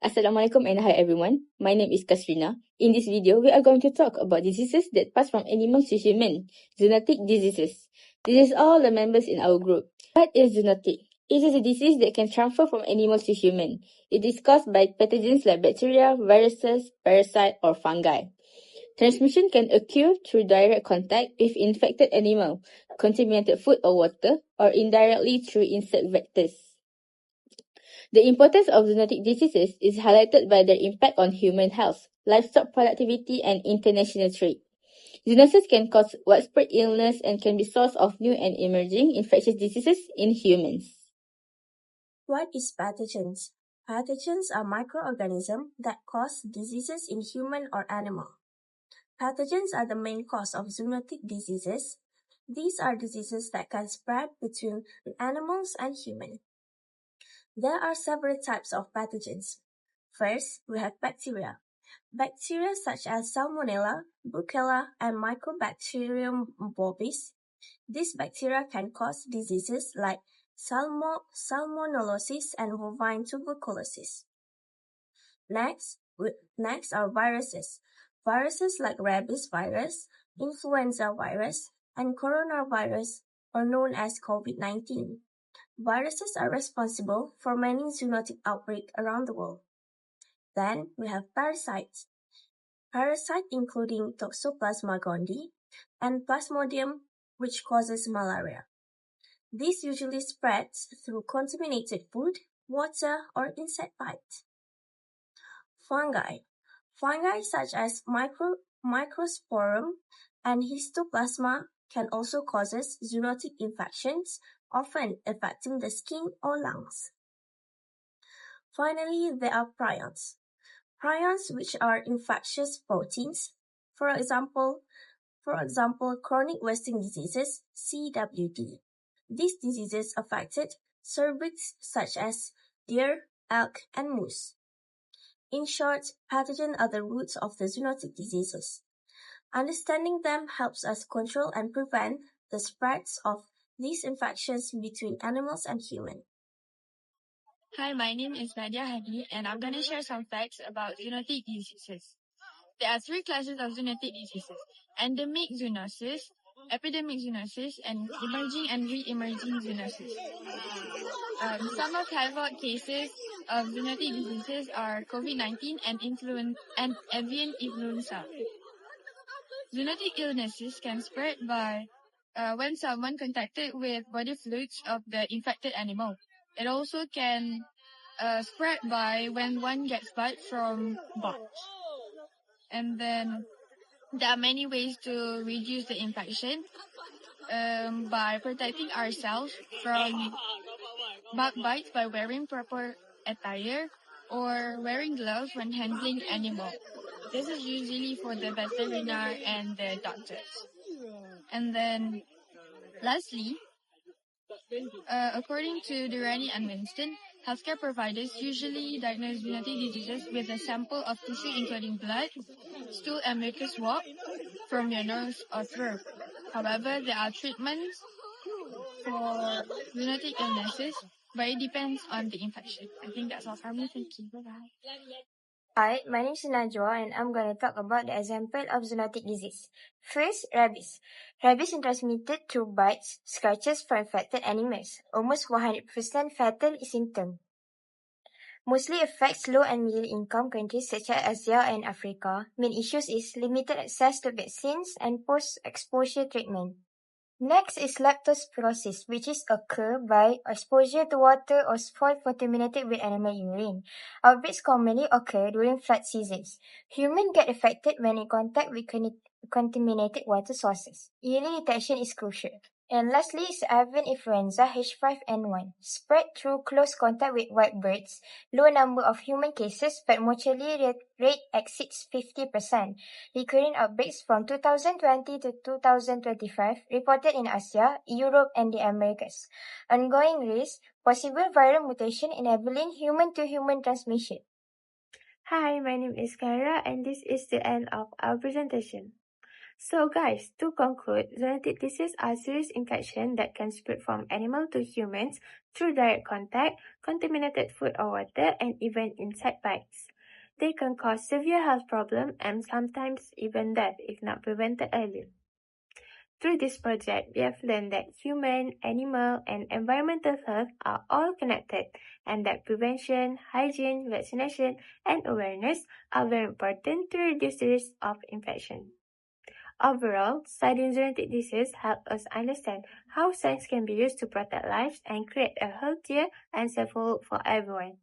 Assalamualaikum and hi everyone. My name is Kasrina. In this video, we are going to talk about diseases that pass from animals to human, zoonotic diseases. This is all the members in our group. What is zoonotic? It is a disease that can transfer from animals to human. It is caused by pathogens like bacteria, viruses, parasites, or fungi. Transmission can occur through direct contact with infected animal, contaminated food or water, or indirectly through insect vectors. The importance of zoonotic diseases is highlighted by their impact on human health, livestock productivity, and international trade. Zoonosis can cause widespread illness and can be source of new and emerging infectious diseases in humans. What is pathogens? Pathogens are microorganisms that cause diseases in human or animal. Pathogens are the main cause of zoonotic diseases. These are diseases that can spread between animals and humans. There are several types of pathogens. First, we have bacteria. Bacteria such as Salmonella, Brucella, and Mycobacterium bovis. These bacteria can cause diseases like salmonellosis and bovine tuberculosis. Next are viruses. Viruses like rabies virus, influenza virus, and coronavirus are known as COVID-19. Viruses are responsible for many zoonotic outbreaks around the world. Then we have parasites. Parasites including Toxoplasma gondii and Plasmodium, which causes malaria. This usually spreads through contaminated food, water, or insect bites. Fungi. Fungi such as Microsporum and Histoplasma can also cause zoonotic infections, often affecting the skin or lungs. Finally, there are prions. Prions, which are infectious proteins, for example, chronic wasting diseases, CWD. These diseases affected cervix such as deer, elk, and moose. In short, pathogens are the roots of the zoonotic diseases. Understanding them helps us control and prevent the spreads of these infections between animals and humans. Hi, my name is Nadia Hadi, and I'm going to share some facts about zoonotic diseases. There are three classes of zoonotic diseases: endemic zoonosis, epidemic zoonosis, and emerging and re-emerging zoonosis. Some of havoc cases of zoonotic diseases are COVID-19 and avian influenza. Zoonotic illnesses can spread by when someone contacted with body fluids of the infected animal. It also can spread by when one gets bite from bugs. And then there are many ways to reduce the infection by protecting ourselves from bug bites by wearing proper attire or wearing gloves when handling animals. This is usually for the veterinarian and the doctors. And then lastly, according to Durrani and Winston, healthcare providers usually diagnose zoonotic diseases with a sample of tissue including blood, stool, and mucus swab from your nose or throat. However, there are treatments for zoonotic illnesses, but it depends on the infection. I think that's all from me. Thank you. Bye-bye. Hi, my name is Najwa and I'm going to talk about the example of zoonotic disease. First, rabies. Rabies is transmitted through bites, scratches from infected animals. Almost 100% fatal symptom. Mostly affects low and middle income countries such as Asia and Africa. Main issues is limited access to vaccines and post-exposure treatment. Next is leptospirosis, which is occur by exposure to water or soil contaminated with animal urine. Outbreaks commonly occur during flood seasons. Humans get affected when in contact with contaminated water sources. Early detection is crucial. And lastly is avian influenza H5N1, spread through close contact with white birds. Low number of human cases, but mortality rate exceeds 50%. Recurring outbreaks from 2020 to 2025 reported in Asia, Europe, and the Americas. Ongoing risk, possible viral mutation enabling human-to-human transmission. Hi, my name is Kyra, and this is the end of our presentation. So guys, to conclude, zoonotic diseases are serious infections that can spread from animal to humans through direct contact, contaminated food or water, and even insect bites. They can cause severe health problems and sometimes even death if not prevented early. Through this project, we have learned that human, animal, and environmental health are all connected and that prevention, hygiene, vaccination, and awareness are very important to reduce the risk of infection. Overall, studying zoonotic diseases helps us understand how science can be used to protect lives and create a healthier and safer world for everyone.